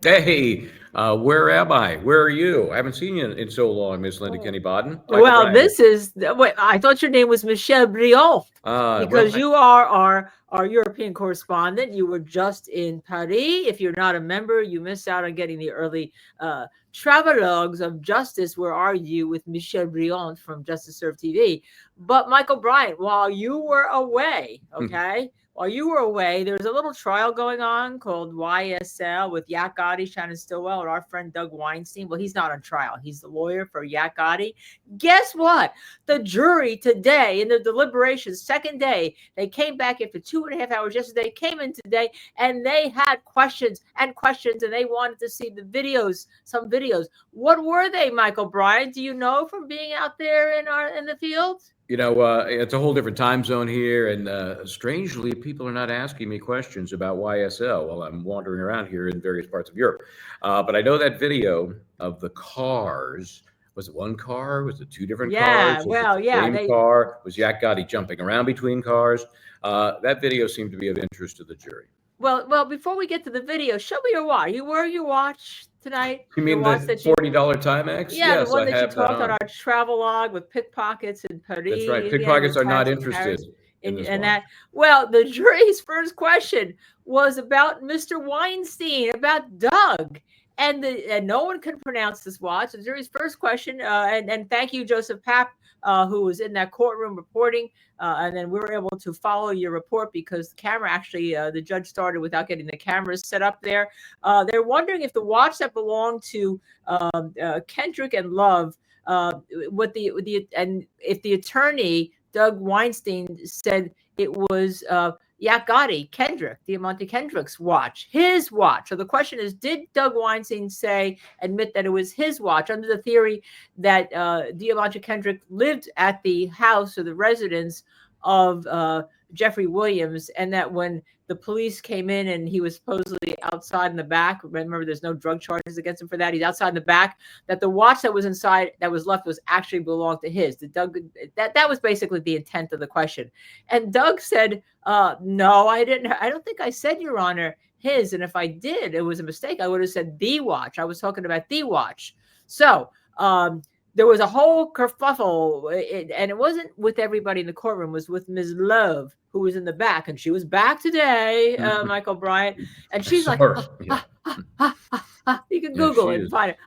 Hey, where am I? Where are you? I haven't seen you in so long, Miss Linda Oh. Kenny Bodden. Michael Well, Bryant. this is wait, I thought your name was Michelle Briand Well, because you are our European correspondent. You were just in Paris. If you're not a member, you miss out on getting the early travelogues of Justice. Where are you with Michelle Briand from Justice Serve TV? But Michael Bryant, while you were away, okay, while you were away, there was a little trial going on called YSL with Yak Gotti, Shannon Stillwell, and our friend Doug Weinstein. Well, he's not on trial. He's the lawyer for Yak Gotti. Guess what? The jury today in the deliberations, second day, they came back after 2.5 hours yesterday, came in today, and they had questions and questions, and they wanted to see the videos, some videos. What were they, Michael Bryant? Do you know from being out there in the field? it's a whole different time zone here, and strangely, people are not asking me questions about YSL while I'm wandering around here in various parts of Europe. But I know that video of the cars. Was it one car? Was it two different Yeah, cars? Was it well, the yeah, same they car? Was Yak Gotti jumping around between cars? That video seemed to be of interest to the jury. well, before we get to the video, show me your watch. You wear your watch tonight? You Your mean watch the that you $40 Timex? Yeah, the Yes, one I that you have that talked on on. our travel log with pickpockets in That's right. Paris, yeah, Pickpockets with are not Paris and interested Paris. in And this and watch. that well, the jury's first question was about Mr. Weinstein, about Doug. And no one could pronounce this watch. The jury's first question, and thank you, Joseph Papp, who was in that courtroom reporting. And then we were able to follow your report because the camera actually, the judge started without getting the cameras set up there. They're wondering if the watch that belonged to Kendrick and Love, and if the attorney Doug Weinstein said it was Yak Gotti, Kendrick, Diamante Kendrick's watch, his watch. So the question is, did Doug Weinstein admit that it was his watch under the theory that Diamante Kendrick lived at the house or the residence of Jeffrey Williams, and that when the police came in and he was supposedly outside in the back, remember there's no drug charges against him for that, he's outside in the back, that the watch that was inside that was left was actually belonged to his. Did Doug, that was basically the intent of the question. And Doug said, no, I didn't. I don't think I said, Your Honor, his. And if I did, it was a mistake. I would have said the watch. I was talking about the watch. So there was a whole kerfuffle, and it wasn't with everybody in the courtroom. It was with Ms. Love, who was in the back, and she was back today, Michael Bryant, and I she's saw like, her. Yeah. you can Yeah, Google she it and is. find it,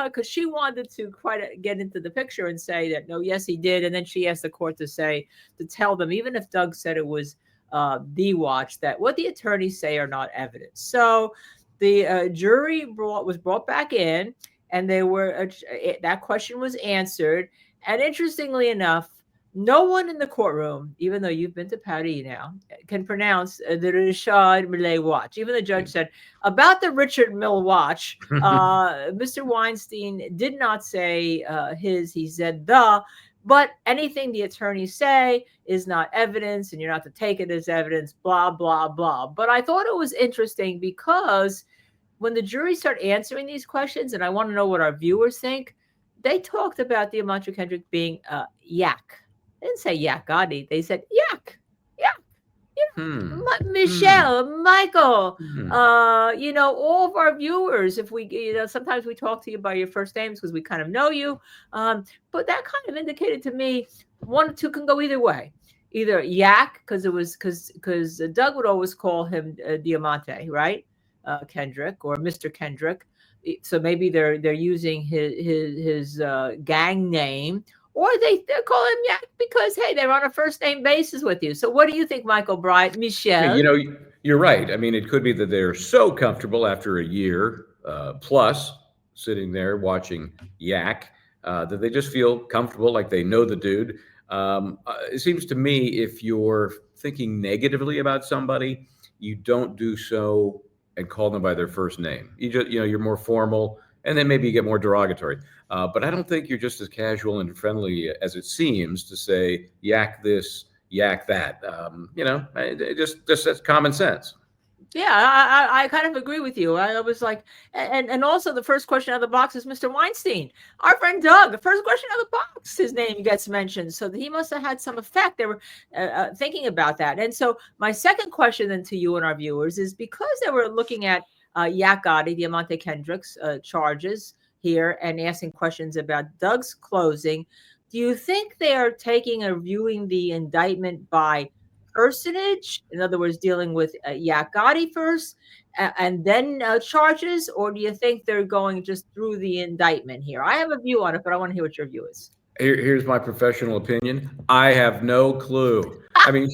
because she wanted to quite get into the picture and say that no, yes, he did, and then she asked the court to tell them, even if Doug said it was the watch, that what the attorneys say are not evidence. So the jury was brought back in, and that question was answered. And interestingly enough, no one in the courtroom, even though you've been to Paris now, can pronounce the Richard Mille watch. Even the judge said about the Richard Mille watch, Mr. Weinstein did not say his, he said the. But anything the attorneys say is not evidence, and you're not to take it as evidence, blah, blah, blah. But I thought it was interesting because when the jury started answering these questions, and I want to know what our viewers think, they talked about Diamante Kendrick being Yak. They didn't say Yak Gotti. They said Yak. Yak. Hmm. Michelle, Michael, Hmm. all of our viewers, if we, sometimes we talk to you by your first names because we kind of know you. But that kind of indicated to me one or two can go either way. Either Yak, because Doug would always call him Diamante, right? Kendrick or Mr. Kendrick. So maybe they're using his gang name, or they're calling him Yak because hey, they're on a first name basis with you. So what do you think, Michael Bryant, Yeah, Michelle? you're right. I mean, it could be that they're so comfortable after a year plus sitting there watching Yak that they just feel comfortable, like they know the dude. It seems to me if you're thinking negatively about somebody, you don't do so and call them by their first name. You're more formal, and then maybe you get more derogatory. But I don't think you're just as casual and friendly as it seems to say Yak this, Yak that. Just that's common sense. Yeah, I kind of agree with you. I was like, and also the first question out of the box is Mr. Weinstein, our friend Doug. The first question out of the box, his name gets mentioned, so he must have had some effect. They were thinking about that. And so my second question then to you and our viewers is, because they were looking at Yak Gotti, Diamante Kendrick's charges here, and asking questions about Doug's closing. Do you think they are taking or viewing the indictment by personage, in other words, dealing with Yak Gotti first, and then charges, or do you think they're going just through the indictment here? I have a view on it, but I want to hear what your view is. Here's my professional opinion. I have no clue. I mean,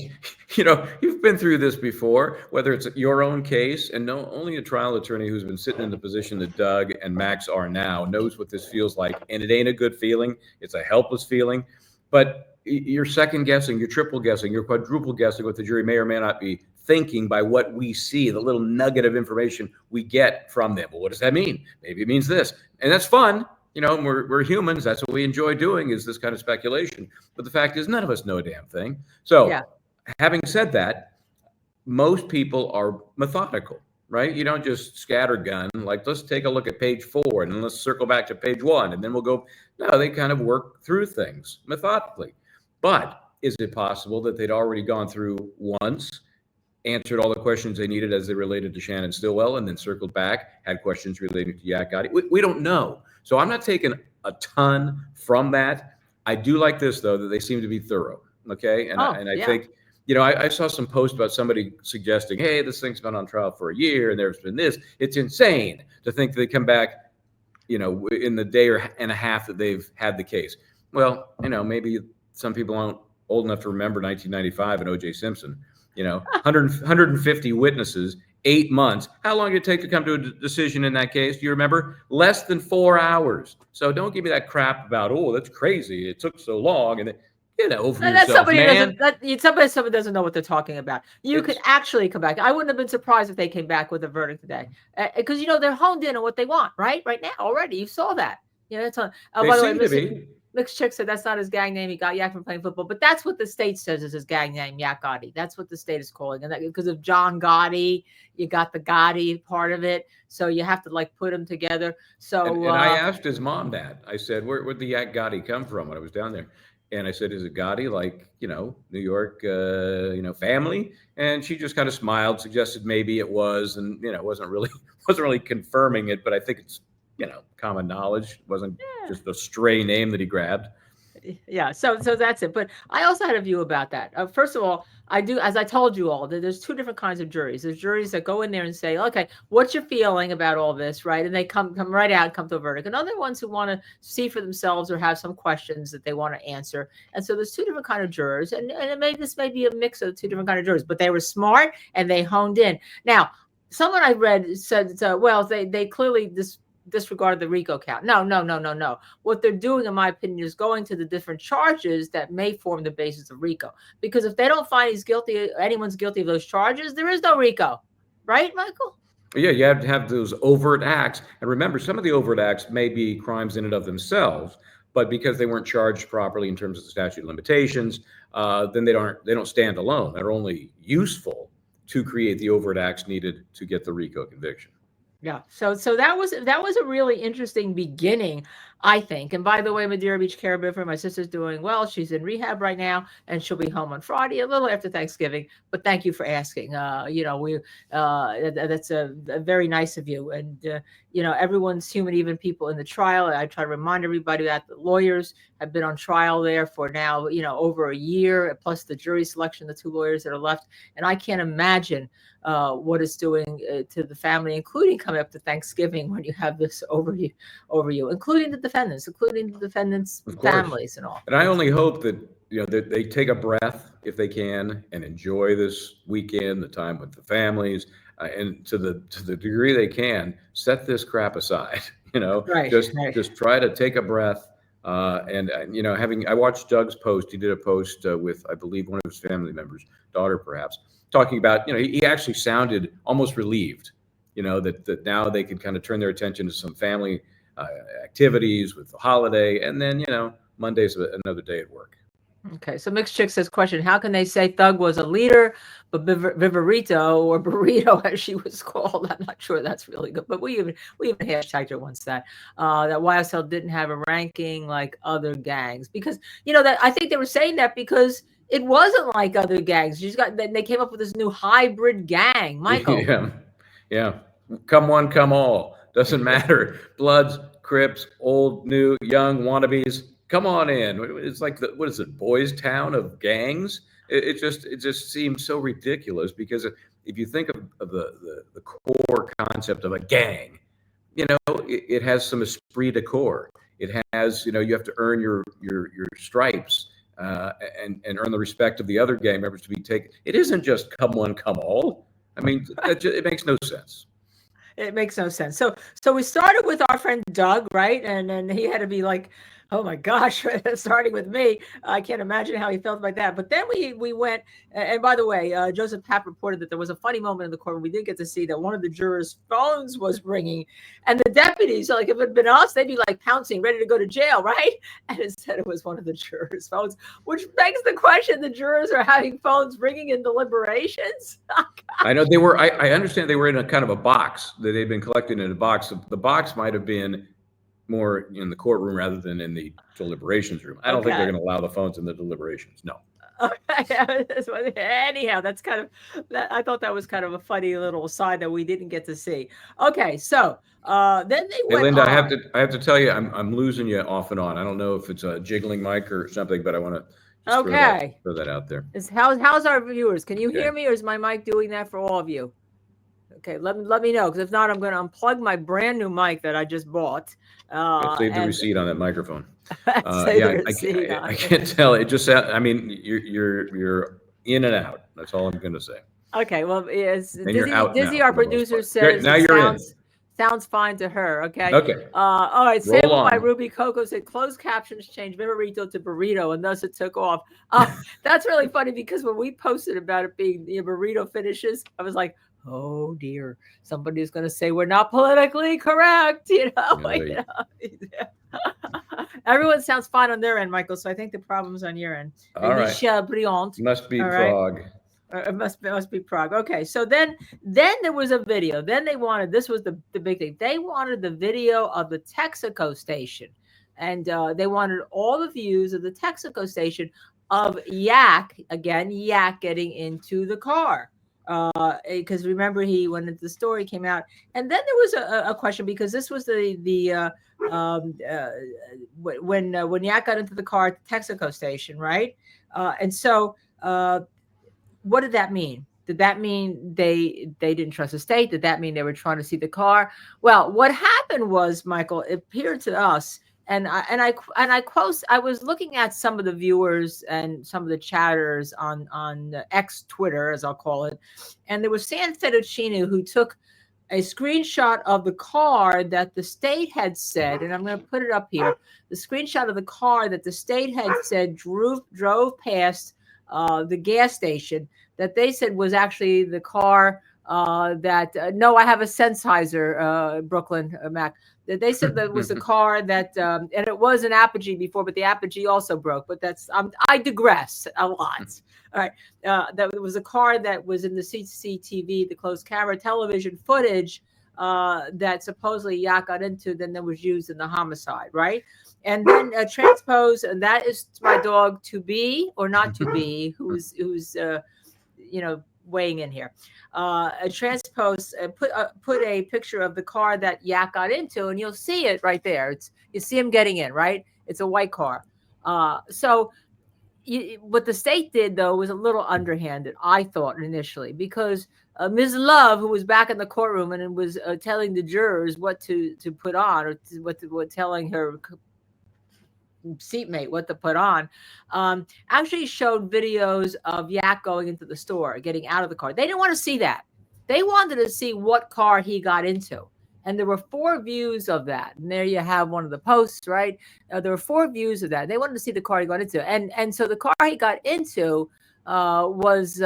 you've been through this before, whether it's your own case, and no, only a trial attorney who's been sitting in the position that Doug and Max are now knows what this feels like. And it ain't a good feeling. It's a helpless feeling. But you're second guessing, you're triple guessing, you're quadruple guessing what the jury may or may not be thinking by what we see, the little nugget of information we get from them. Well, what does that mean? Maybe it means this. And that's fun. We're humans. That's what we enjoy doing, is this kind of speculation. But the fact is, none of us know a damn thing. So, Yeah. having said that, most people are methodical, right? You don't just scattergun, like, let's take a look at page 4 and then let's circle back to page 1 and then we'll go. No, they kind of work through things methodically. But is it possible that they'd already gone through once, answered all the questions they needed as they related to Shannon Stillwell, and then circled back, had questions relating to Yak Gotti? We don't know. So I'm not taking a ton from that. I do like this, though, that they seem to be thorough. Okay. And I Yeah. think, I saw some post about somebody suggesting, hey, this thing's been on trial for a year and there's been this. It's insane to think they come back, in the day and a half that they've had the case. Well, maybe some people aren't old enough to remember 1995 and O.J. Simpson. 150 witnesses, 8 months. How long did it take to come to a decision in that case? Do you remember? Less than 4 hours. So don't give me that crap about, oh, that's crazy, it took so long, and get over That's yourself, somebody who man. someone doesn't know what they're talking about. You could It's actually come back. I wouldn't have been surprised if they came back with a verdict today, because they're honed in on what they want, right? Right now already, you saw that. That's on. they By the way, seem to be. Mixed Chick said that's not his gang name. He got Yak from playing football, but that's what the state says is his gang name, Yak Gotti. That's what the state is calling, and that because of John Gotti, you got the Gotti part of it, so you have to put them together. So And I asked his mom that. I said, where'd the Yak Gotti come from when I was down there? And I said, is it Gotti, like, New York, family? And she just kind of smiled, suggested maybe it was, and, wasn't really confirming it, but I think it's, common knowledge. It wasn't just a stray name that he grabbed. yeah, so that's it. But I also had a view about that. First of all, I do, as I told you all, that there's two different kinds of juries. There's juries that go in there and say, okay, what's your feeling about all this, right? And they come right out and come to a verdict. And other ones who want to see for themselves or have some questions that they want to answer. And so there's two different kind of jurors, and this may be a mix of two different kind of jurors, but they were smart and they honed in. Now, someone I read said, well, they clearly disregard the RICO count. No. What they're doing, in my opinion, is going to the different charges that may form the basis of RICO. Because if they don't find anyone's guilty of those charges, there is no RICO. Right, Michael? Yeah, you have to have those overt acts. And remember, some of the overt acts may be crimes in and of themselves, but because they weren't charged properly in terms of the statute of limitations, then they don't stand alone. They're only useful to create the overt acts needed to get the RICO conviction. Yeah. So that was a really interesting beginning, I think. And by the way, Madeira Beach Care River, my sister's doing well. She's in rehab right now, and she'll be home on Friday, a little after Thanksgiving. But thank you for asking. That's a very nice of you. And everyone's human, even people in the trial. I try to remind everybody that the lawyers have been on trial there for now, over a year, plus the jury selection, the two lawyers that are left. And I can't imagine what it's doing to the family, including coming up to Thanksgiving when you have this over you, including the defendants, families and all. And I only hope that that they take a breath if they can and enjoy this weekend, the time with the families, and to the degree they can, set this crap aside. Right. Just try to take a breath. I watched Doug's post. He did a post with, I believe, one of his family members, daughter perhaps, talking about, he actually sounded almost relieved, that now they could kind of turn their attention to some family activities with the holiday, and then Monday's another day at work. Okay, so Mixed Chick says, question, how can they say Thug was a leader, but Viverito or Burrito, as she was called, I'm not sure that's really good, but we even hashtagged her once that YSL didn't have a ranking like other gangs, because, that I think they were saying that because it wasn't like other gangs. They came up with this new hybrid gang, Michael. Yeah, yeah. Come one, come all. Doesn't matter. Bloods, Crips, old, new, young, wannabes. Come on in. It's like what is it? Boys' Town of gangs. It just seems so ridiculous because if you think of the core concept of a gang, it has some esprit de corps. It has, you have to earn your stripes, and earn the respect of the other gang members to be taken. It isn't just come one, come all. I mean, it makes no sense. It makes no sense. So we started with our friend Doug, right? And then he had to be like, oh my gosh, starting with me. I can't imagine how he felt about that. But then we went, and by the way, Joseph Papp reported that there was a funny moment in the court when we did get to see that one of the jurors' phones was ringing, and the deputies, like if it had been us, they'd be like pouncing, ready to go to jail, right? And instead it was one of the jurors' phones, which begs the question: the jurors are having phones ringing in deliberations. I know they were. I understand they were in a kind of a box that they'd been collected in a box. The box might have been more in the courtroom rather than in the deliberations room. I don't think they're going to allow the phones in the deliberations. No. Anyhow, that's kind of that. I thought that was kind of a funny little side that we didn't get to see. Okay, so then they Hey, went Linda, on. I have to tell you, I'm losing you off and on. I don't know if it's a jiggling mic or something, but I want to just throw that out there. How's our viewers? Can you Okay. hear me, or is my mic doing that for all of you? Okay, let me know, because if not, I'm going to unplug my brand new mic that I just bought. Save the receipt on that microphone. Yeah, I can't tell. It just I mean, you're in and out. That's all I'm going to say. Okay, well, yes, Dizzy, our producer, says now you're sounds fine to her. Okay. Okay. All right. Roll Sample on. by Ruby Coco said closed captions changed Viverito to burrito, and thus it took off. That's really funny, because when we posted about it being the burrito finishes, I was like, oh dear, somebody's going to say we're not politically correct. Everyone sounds fine on their end, Michael. So I think the problem's on your end. All right. Brilliant. Must be Prague. It must be Prague. Okay, so then there was a video. Then they wanted, this was the big thing. They wanted the video of the Texaco station, and they wanted all the views of the Texaco station of Yak getting into the car. Because remember, when the story came out, and then there was a question, because this was when Yak got into the car at the Texaco station, right? And so. What did that mean? Did that mean they didn't trust the state? Did that mean they were trying to see the car? Well, what happened was, Michael, it appeared to us, and I quote, I was looking at some of the viewers and some of the chatters on X, Twitter, as I'll call it, and there was San Fettuccine, who took a screenshot of the car that the state had said, and I'm going to put it up here. The screenshot of the car that the state had said drove past the gas station, that they said was actually the car no, I have a Sennheiser, Brooklyn, Mac, that they said that was the car that, and it was an Apogee before, but the Apogee also broke. But that's, I digress a lot. All right, that was a car that was in the CCTV, the closed camera television footage, that supposedly Yak got into, then that was used in the homicide, right? And then transpose, and that is my dog to be or not to be, who's weighing in here. A transpose, put a picture of the car that Yak got into, and you'll see it right there. You see him getting in, right? It's a white car. So what the state did, though, was a little underhanded, I thought, initially, because Ms. Love, who was back in the courtroom and was telling the jurors what to put on, or what telling her seatmate what to put on, actually showed videos of Yak going into the store, getting out of the car. They didn't want to see that. They wanted to see what car he got into. And there were 4 views of that. And there you have one of the posts, right? There were 4 views of that. They wanted to see the car he got into. And so the car he got into was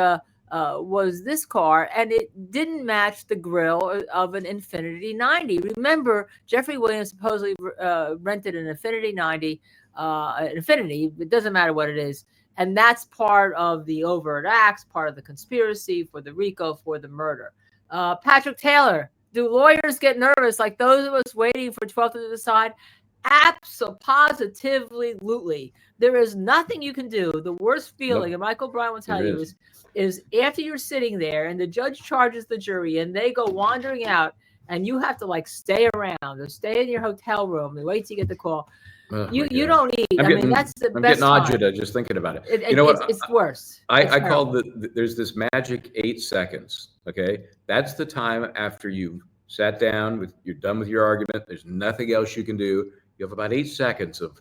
this car, and it didn't match the grille of an Infiniti 90. Remember, Jeffrey Williams supposedly rented an Infiniti 90, Infinity, it doesn't matter what it is. And that's part of the overt acts, part of the conspiracy for the RICO, for the murder. Patrick Taylor, do lawyers get nervous like those of us waiting for 12 to decide? Absolutely. There is nothing you can do. The worst feeling, and Michael Bryan will tell you, is after you're sitting there and the judge charges the jury and they go wandering out and you have to like stay around or stay in your hotel room and wait till you get the call. You don't need. That's the I'm best getting time. agita just thinking about it. You know what? It's worse. I call there's this magic 8 seconds. Okay, that's the time after you've sat down, you're done with your argument. There's nothing else you can do. You have about 8 seconds of,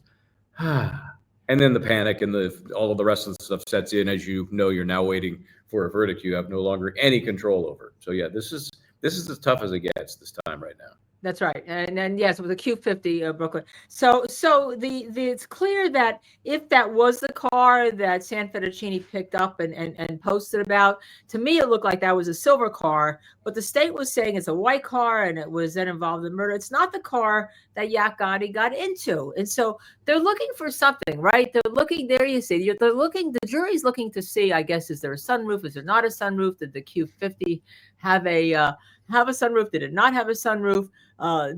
and then the panic and all of the rest of the stuff sets in. As you know, you're now waiting for a verdict you have no longer any control over. So yeah, this is as tough as it gets this time right now. That's right. And then, yes, with the Q50 Brooklyn. So it's clear that if that was the car that San Fettuccini picked up and posted about, to me, it looked like that was a silver car, but the state was saying it's a white car and it was then involved in murder. It's not the car that Yak Gotti got into. And so they're looking for something, right? They're looking, there you see, the jury's looking to see, I guess, is there a sunroof? Is there not a sunroof? Did the Q50 have a sunroof? Did it not have a sunroof?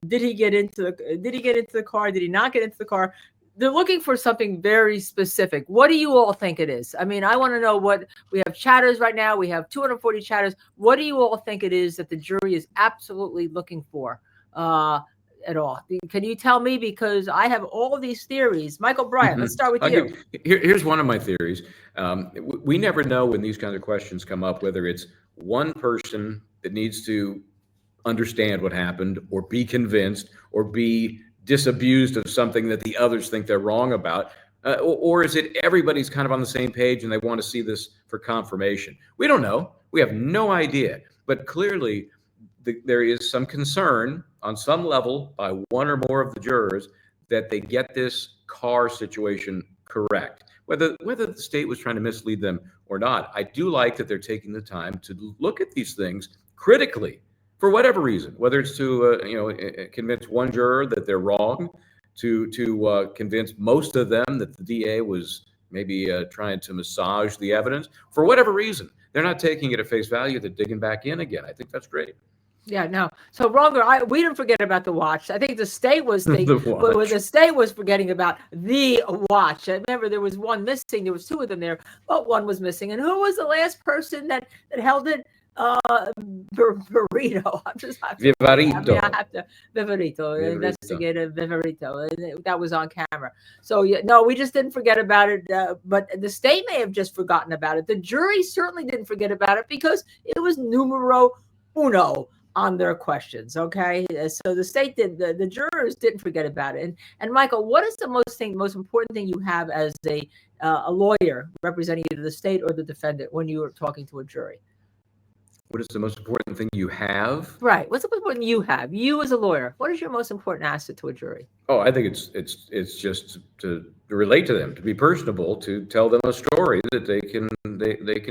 Did he get into the car? Did he not get into the car? They're looking for something very specific. What do you all think it is? I mean, I want to know what we have chatters right now. We have 240 chatters. What do you all think it is that the jury is absolutely looking for at all? Can you tell me? Because I have all of these theories. Michael Bryan, let's start with you. Here's one of my theories. We never know when these kinds of questions come up, whether it's one person that needs to understand what happened or be convinced or be disabused of something that the others think they're wrong about, or is it everybody's kind of on the same page and they want to see this for confirmation? We don't know. We have no idea. But clearly there is some concern on some level by one or more of the jurors that they get this car situation correct. Whether the state was trying to mislead them or not, I do like that they're taking the time to look at these things critically for whatever reason, whether it's to convince one juror that they're wrong, to convince most of them that the DA was maybe trying to massage the evidence. For whatever reason, they're not taking it at face value. They're digging back in again. I think that's great. Yeah, no. So Ronger, we didn't forget about the watch. I think the state was the state was forgetting about the watch. I remember there was one missing. There was two of them there, but one was missing. And who was the last person that held it? Burrito. Vivarito, investigative Vivarito. That was on camera. So yeah, no, we just didn't forget about it. But the state may have just forgotten about it. The jury certainly didn't forget about it because it was numero uno on their questions. Okay, so the state did. The jurors didn't forget about it. And Michael, what is the most important thing you have as a lawyer representing either the state or the defendant when you are talking to a jury? What is the most important thing you have? Right. What's the most important you have? You as a lawyer, what is your most important asset to a jury? Oh, I think it's just to relate to them, to be personable, to tell them a story that they can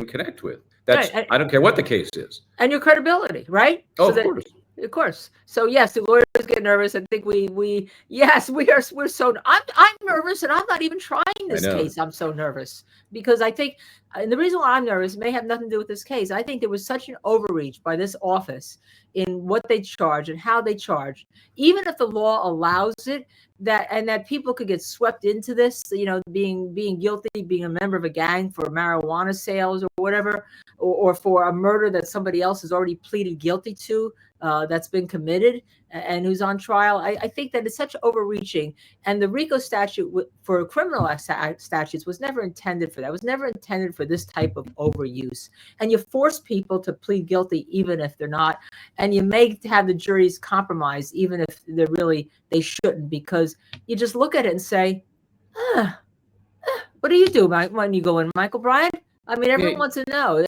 connect with. That's right. I don't care what the case is. And your credibility, right? Oh, so of course. Of course. So yes, the lawyers get nervous. I think we're so I'm nervous and I'm not even trying this case. I'm so nervous because I think, and the reason why I'm nervous may have nothing to do with this case. I think there was such an overreach by this office in what they charge and how they charge, even if the law allows it, that people could get swept into this, being guilty, being a member of a gang for marijuana sales or whatever, or for a murder that somebody else has already pleaded guilty to. That's been committed and who's on trial. I think that it's such overreaching. And the RICO statute for criminal statutes was never intended for that. It was never intended for this type of overuse. And you force people to plead guilty even if they're not. And you make have the juries compromise even if they shouldn't, because you just look at it and say, what do you do when you go in, Michael Bryan? I mean, everyone wants to know.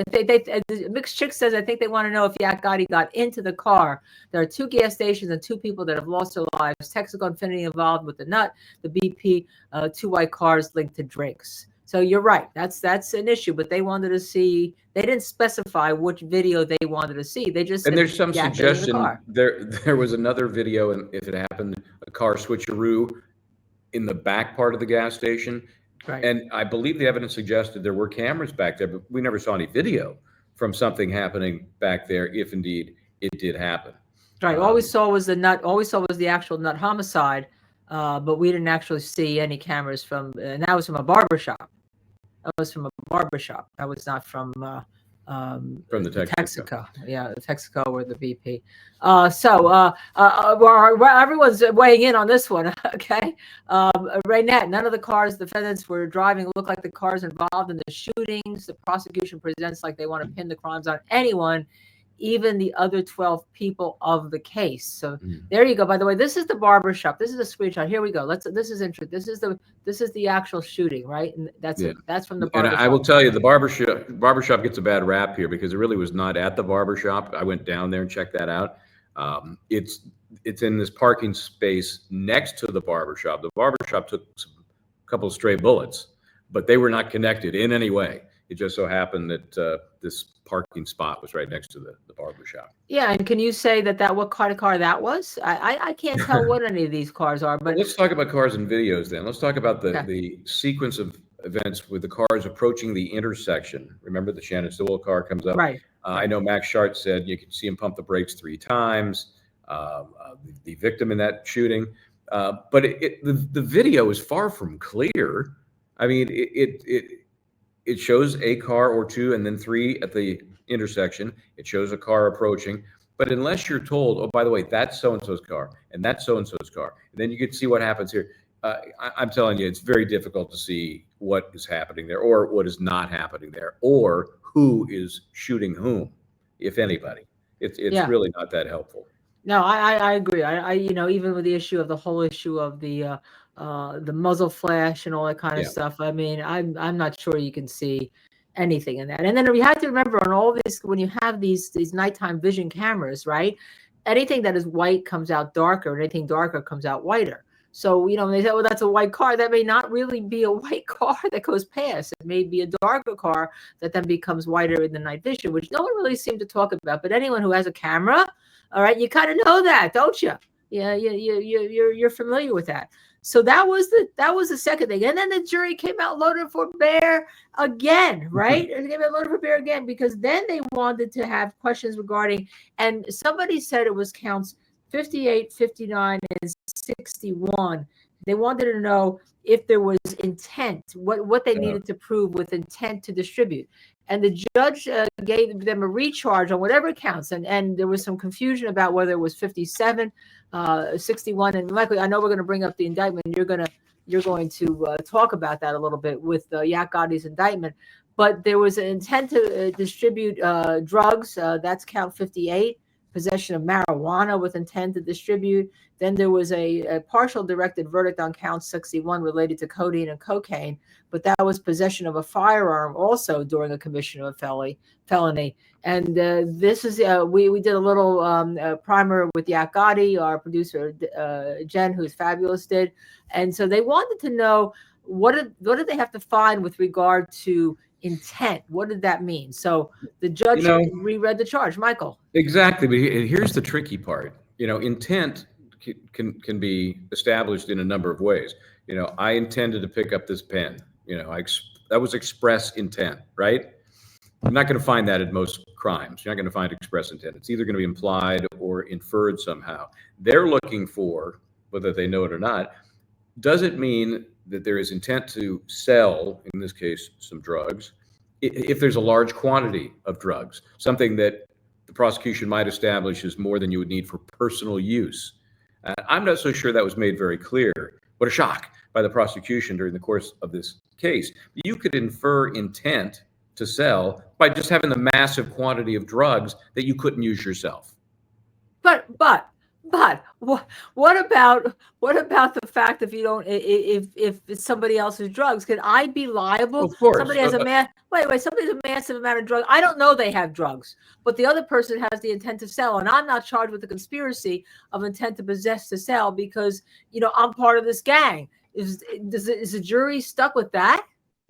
Mixed Chick says, I think they want to know if Yak Gotti got into the car. There are 2 gas stations and 2 people that have lost their lives. Texaco Infinity involved with the nut, the BP, 2 white cars linked to drinks. So you're right. That's an issue. But they wanted to see. They didn't specify which video they wanted to see. They just said, and there's some suggestion there was another video, and if it happened, a car switcheroo in the back part of the gas station. Right. And I believe the evidence suggested there were cameras back there, but we never saw any video from something happening back there, if indeed it did happen. Right. All we saw was the nut. All we saw was the actual nut homicide, but we didn't actually see any cameras from. And that was from a barber shop. That was from a barber shop. That was not from From the Texaco. Texaco. Yeah, the Texaco or the BP. Well, everyone's weighing in on this one. Okay. Right now, none of the cars defendants were driving look like the cars involved in the shootings. The prosecution presents like they want to pin the crimes on anyone, even the other 12 people of the case. So there you go. By the way, this is the barber shop. This is a screenshot. Here we go. This is interesting. This is the actual shooting, right? And that's from the barber shop. And I will tell you, the barbershop gets a bad rap here because it really was not at the barbershop. I went down there and checked that out. It's in this parking space next to the barbershop. The barbershop took a couple of stray bullets, but they were not connected in any way. It just so happened that this parking spot was right next to the barber shop. Yeah, and can you say that what kind of car that was? I can't tell what any of these cars are. But let's talk about cars and videos then. Let's talk about the sequence of events with the cars approaching the intersection. Remember, the Shannon Stillwell car comes up. Right. I know Max Shart said you could see him pump the brakes 3 times. The victim in that shooting, but the video is far from clear. I mean, it shows a car or 2 and then 3 at the intersection. It shows a car approaching. But unless you're told, oh, by the way, that's so-and-so's car and that's so-and-so's car, and then you can see what happens here. I'm telling you, it's very difficult to see what is happening there or what is not happening there or who is shooting whom, if anybody. It's really not that helpful. No, I agree. I even with the issue of the whole issue of the muzzle flash and all that kind of stuff. I mean, I'm not sure you can see anything in that. And then you have to remember on all this, when you have these nighttime vision cameras, right? Anything that is white comes out darker, and anything darker comes out whiter. So, they say, well, that's a white car. That may not really be a white car that goes past. It may be a darker car that then becomes whiter in the night vision, which no one really seemed to talk about. But anyone who has a camera, all right, you kind of know that, don't you? Yeah, you're familiar with that. So that was the second thing. And then the jury came out loaded for bear again, right? They came out loaded for bear again because then they wanted to have questions regarding, and somebody said it was counts 58, 59, and 61. They wanted to know if there was intent, what they needed to prove with intent to distribute. And the judge gave them a recharge on whatever counts. And there was some confusion about whether it was 57, 61. And Michael, I know we're going to bring up the indictment. You're going to talk about that a little bit with Yak Gotti's indictment. But there was an intent to distribute drugs. That's count 58. Possession of marijuana with intent to distribute. Then there was a partial directed verdict on count 61 related to codeine and cocaine, but that was possession of a firearm also during a commission of a felony. And this is we did a little primer with Yak Gotti, our producer Jen, who's fabulous, did, and so they wanted to know what did they have to find with regard to intent. What did that mean? So the judge reread the charge. Michael. Exactly, but here's the tricky part. Intent can be established in a number of ways. I intended to pick up this pen. That was express intent, right? I'm not going to find that in most crimes. You're not going to find express intent. It's either going to be implied or inferred somehow. They're looking for, whether they know it or not, does it mean that there is intent to sell, in this case, some drugs, if there's a large quantity of drugs, something that the prosecution might establish is more than you would need for personal use. I'm not so sure that was made very clear. What a shock by the prosecution during the course of this case. You could infer intent to sell by just having the massive quantity of drugs that you couldn't use yourself. But what about the fact if it's somebody else's drugs, can I be liable? Of course. Somebody has somebody has a massive amount of drugs. I don't know they have drugs, but the other person has the intent to sell, and I'm not charged with the conspiracy of intent to possess to sell because I'm part of this gang. Is the jury stuck with that?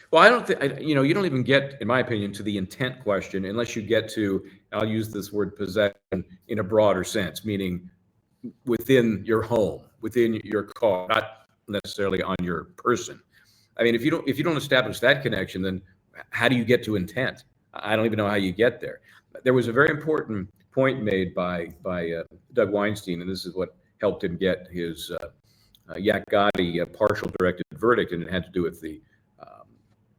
Well, I don't think, you don't even get, in my opinion, to the intent question unless you get to, I'll use this word possession in a broader sense, meaning within your home, within your car, not necessarily on your person. I mean, if you don't establish that connection, then how do you get to intent? I don't even know how you get there. There was a very important point made by Doug Weinstein, and this is what helped him get his Yak Gotti partial directed verdict, and it had to do with the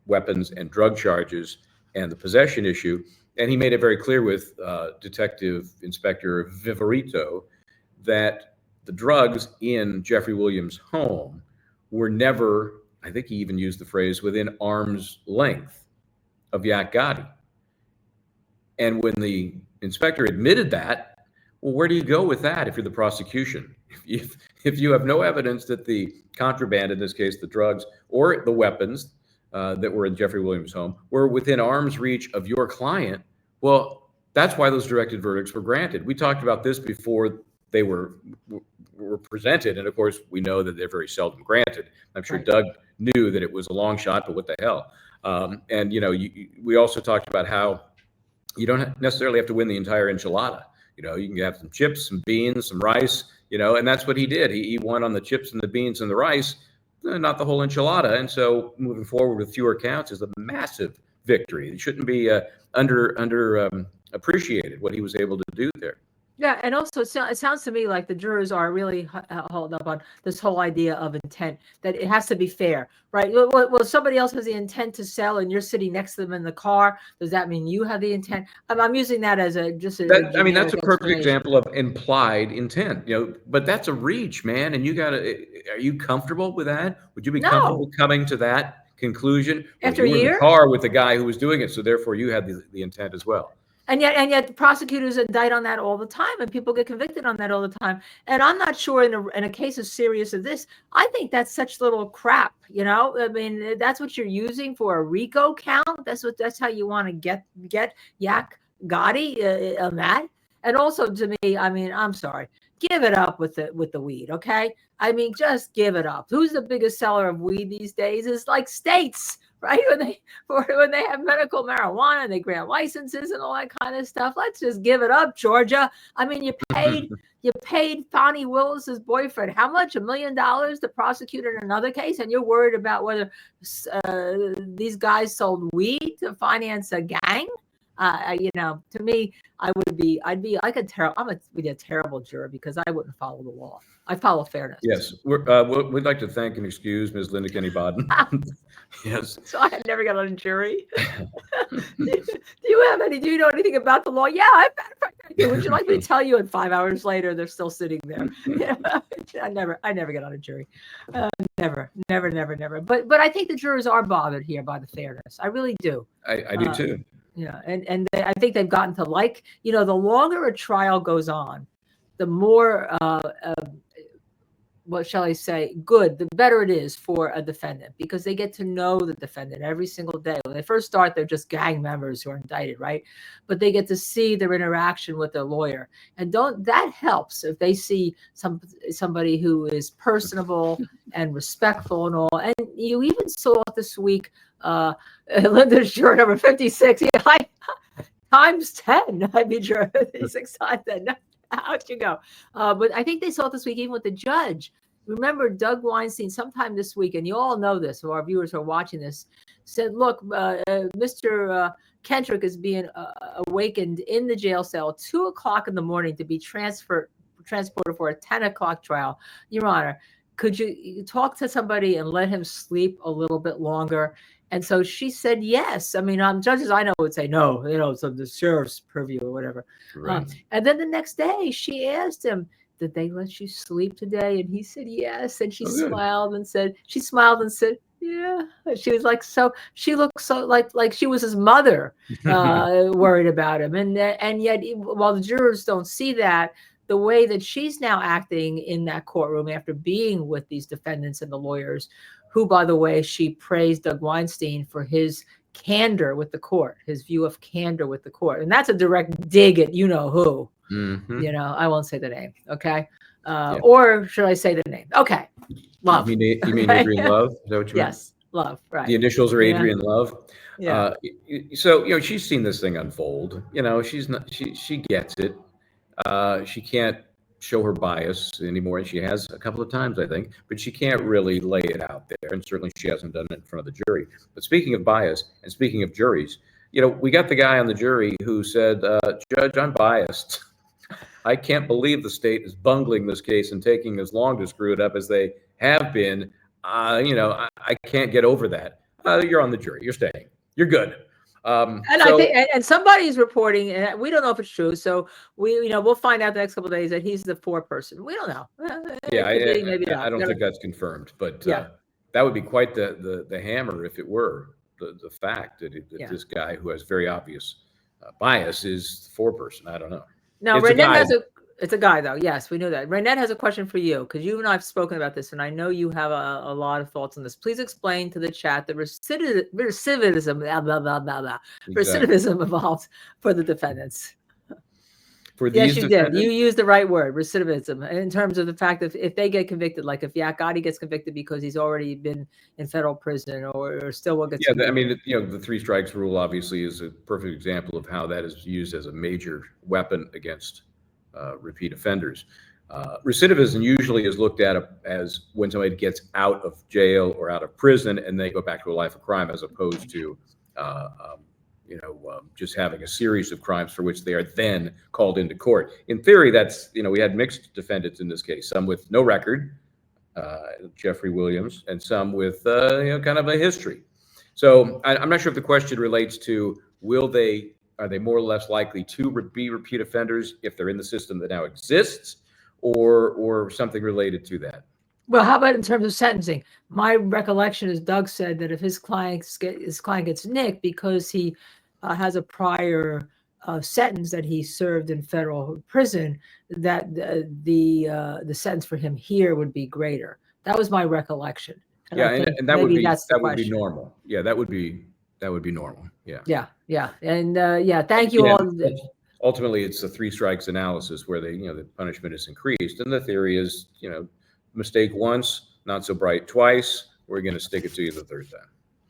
weapons and drug charges and the possession issue. And he made it very clear with Detective Inspector Viverito that the drugs in Jeffrey Williams' home were never, I think he even used the phrase, within arm's length of Yak Gotti. And when the inspector admitted that, well, where do you go with that if you're the prosecution? If you have no evidence that the contraband, in this case the drugs or the weapons that were in Jeffrey Williams' home, were within arm's reach of your client, well, that's why those directed verdicts were granted. We talked about this before they were presented, and of course, we know that they're very seldom granted. I'm sure Doug knew that it was a long shot, but what the hell? And we also talked about how you don't necessarily have to win the entire enchilada. You can have some chips, some beans, some rice, and that's what he did. He won on the chips and the beans and the rice, not the whole enchilada. And so moving forward with fewer counts is a massive victory. It shouldn't be appreciated what he was able to do there. Yeah, and also it sounds to me like the jurors are really held up on this whole idea of intent, that it has to be fair, right? Well, somebody else has the intent to sell and you're sitting next to them in the car. Does that mean you have the intent? I'm using that as that's a perfect example of implied intent, but that's a reach, man. And are you comfortable with that? Would you be comfortable coming to that conclusion? After a year? You were in the car with the guy who was doing it, so therefore you had the intent as well. And yet the prosecutors indict on that all the time, and people get convicted on that all the time. And I'm not sure in a case as serious as this, I think that's such little crap. I mean, that's what you're using for a RICO count. That's how you want to get Yak Gotti on that. And also, to me, I mean, I'm sorry, give it up with the weed, okay? I mean, just give it up. Who's the biggest seller of weed these days? It's like states. Right, when they have medical marijuana and they grant licenses and all that kind of stuff. Let's just give it up, Georgia. I mean, you paid Fonnie Willis's boyfriend how much? $1 million to prosecute in another case, and you're worried about whether these guys sold weed to finance a gang. To me, I'd be like be a terrible juror because I wouldn't follow the law. I follow fairness. Yes, we'd like to thank and excuse Ms. Linda Kenny Bodden. Yes. So I never got on a jury. Do you know anything about the law? Yeah, would you like me to tell you? And 5 hours later, they're still sitting there. I never get on a jury. Never. But I think the jurors are bothered here by the fairness. I really do. I do too. And I think they've gotten to the longer a trial goes on, the more what shall I say, the better it is for a defendant, because they get to know the defendant every single day. When they first start, they're just gang members who are indicted, right? But they get to see their interaction with their lawyer. And that helps if they see somebody who is personable and respectful and all. And you even saw this week, Linda's juror number 56, times 10. I mean, juror 56 times 10. How'd you go? But I think they saw it this week, even with the judge. Remember, Doug Weinstein, sometime this week, and you all know this, so our viewers who are watching this, said, look, Mr. Kendrick is being awakened in the jail cell at 2 o'clock in the morning to be transported for a 10 o'clock trial. Your Honor, could you talk to somebody and let him sleep a little bit longer? And so she said yes. I mean, judges I know would say no, it's the sheriff's purview or whatever. Right. And then the next day she asked him, did they let you sleep today? And he said yes. And she smiled and said, yeah. She was like, so she looked so like she was his mother, worried about him. And yet, while the jurors don't see that, the way that she's now acting in that courtroom after being with these defendants and the lawyers, who, by the way, she praised Doug Weinstein for his candor with the court, his view of candor with the court. And that's a direct dig at who. Mm-hmm. I won't say the name. Okay. Or should I say the name? Okay. Love. You mean Adrian Love? Is that what you mean? Yes. Love. Right. The initials are Adrian Love. Yeah. So, she's seen this thing unfold. She gets it. She can't show her bias anymore, and she has a couple of times, I think, but she can't really lay it out there, and certainly she hasn't done it in front of the jury. But speaking of bias, and speaking of juries, we got the guy on the jury who said, Judge, I'm biased. I can't believe the state is bungling this case and taking as long to screw it up as they have been. I can't get over that. You're on the jury. You're staying. You're good. And I think, and somebody's reporting, and we don't know if it's true. So we'll find out the next couple of days that he's the foreperson. We don't know. Yeah, maybe I don't think that's confirmed, but yeah. That would be quite the hammer if it were the fact that, this guy who has very obvious bias is the foreperson. I don't know. Now, Renette it's a guy, though. Yes, we know that. Renette has a question for you, because you and I have spoken about this, and I know you have a lot of thoughts on this. Please explain to the chat the recidivism, blah, blah, blah, blah, blah. Exactly. Recidivism involved for the defendants. Yes, you did. You used the right word, recidivism, in terms of the fact that if they get convicted, like if Yak Gotti gets convicted because he's already been in federal prison, or still will get convicted. I mean, the 3 strikes rule obviously is a perfect example of how that is used as a major weapon against repeat offenders. Recidivism usually is looked at as when somebody gets out of jail or out of prison and they go back to a life of crime, as opposed to just having a series of crimes for which they are then called into court. In theory, that's, we had mixed defendants in this case, some with no record, Jeffrey Williams, and some with kind of a history. So I'm not sure if the question relates to are they more or less likely to be repeat offenders if they're in the system that now exists, or something related to that? Well, how about in terms of sentencing? My recollection is Doug said that if his client gets nicked because he has a prior sentence that he served in federal prison, that the sentence for him here would be greater. That was my recollection. And that would be normal. Yeah, that would be normal. Yeah. And thank you all. Ultimately, it's the 3 strikes analysis where the punishment is increased, and the theory is, mistake once, not so bright twice. We're going to stick it to you the 3rd time.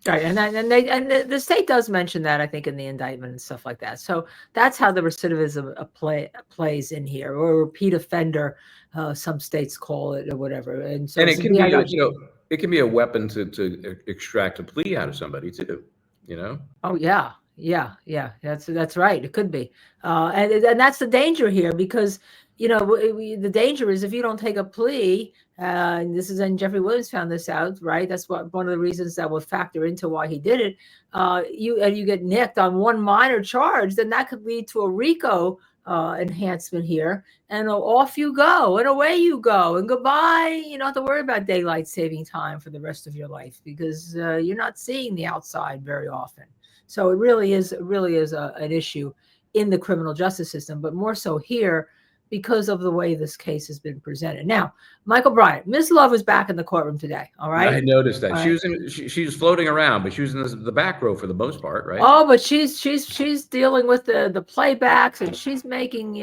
Right, and the state does mention that, I think, in the indictment and stuff like that. So that's how the recidivism plays in here, or repeat offender. Some states call it, or whatever. And so it can be, it can be a weapon to extract a plea out of somebody too. Oh yeah. That's right. It could be, and that's the danger here, because the danger is if you don't take a plea. And Jeffrey Williams found this out, right? That's one of the reasons that would factor into why he did it. You get nicked on one minor charge, then that could lead to a RICO enhancement here, and off you go, and away you go, and goodbye. You don't have to worry about daylight saving time for the rest of your life, because you're not seeing the outside very often. So it really is an issue in the criminal justice system, but more so here because of the way this case has been presented. Now, Michael Bryant, Ms. Love was back in the courtroom today. All right. I noticed that. She was floating around, but she was in the back row for the most part, right? Oh, but she's dealing with the playbacks, and she's making,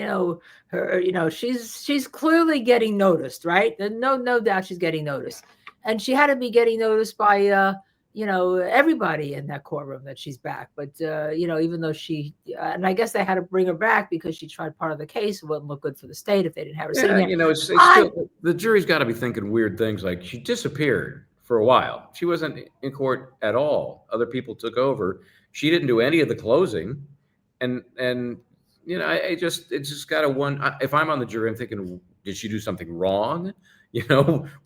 she's clearly getting noticed, right? And no doubt she's getting noticed. And she had to be getting noticed by everybody in that courtroom that she's back. But, even though and I guess they had to bring her back because she tried part of the case. It wouldn't look good for the state if they didn't have her sitting there. It's still, the jury's got to be thinking weird things, like she disappeared for a while. She wasn't in court at all. Other people took over. She didn't do any of the closing. And it's just got to if I'm on the jury, I'm thinking, did she do something wrong?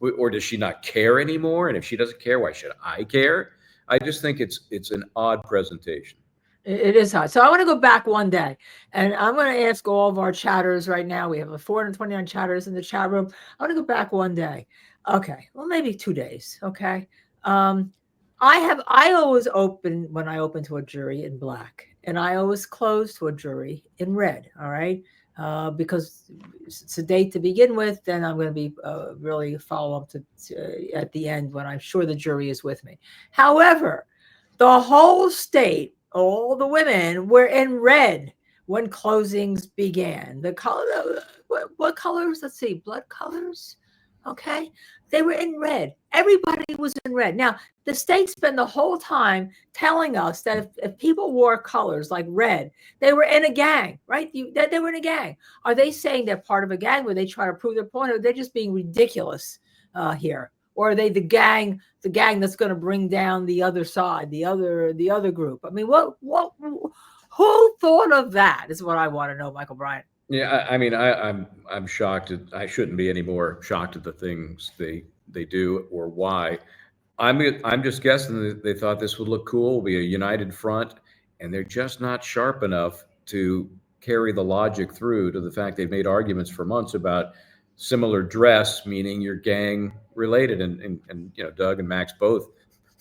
Or does she not care anymore? And if she doesn't care, why should I care? I just think it's an odd presentation. It is hard. So I want to go back one day, and I'm going to ask all of our chatters right now. We have 429 chatters in the chat room. I want to go back one day. Okay. Well, maybe 2 days. Okay. I always open, when I open to a jury, in black, and I always close to a jury in red. All right. Because it's a date to begin with, then I'm going to be really follow up to at the end when I'm sure the jury is with me. However, the whole state, all the women were in red when closings began. The color, what colors? Let's see, blood colors. Okay. They were in red. Everybody was in red. Now, the state spent the whole time telling us that if people wore colors like red, they were in a gang, right? That they were in a gang. Are they saying they're part of a gang where they try to prove their point, or they're just being ridiculous here? Or are they the gang that's going to bring down the other side, the other group? I mean, who thought of that is what I want to know, Michael Bryant. Yeah, I mean, I'm shocked. I shouldn't be any more shocked at the things they do or why. I'm just guessing that they thought this would look cool, be a united front, and they're just not sharp enough to carry the logic through to the fact they've made arguments for months about similar dress, meaning you're gang related, and Doug and Max both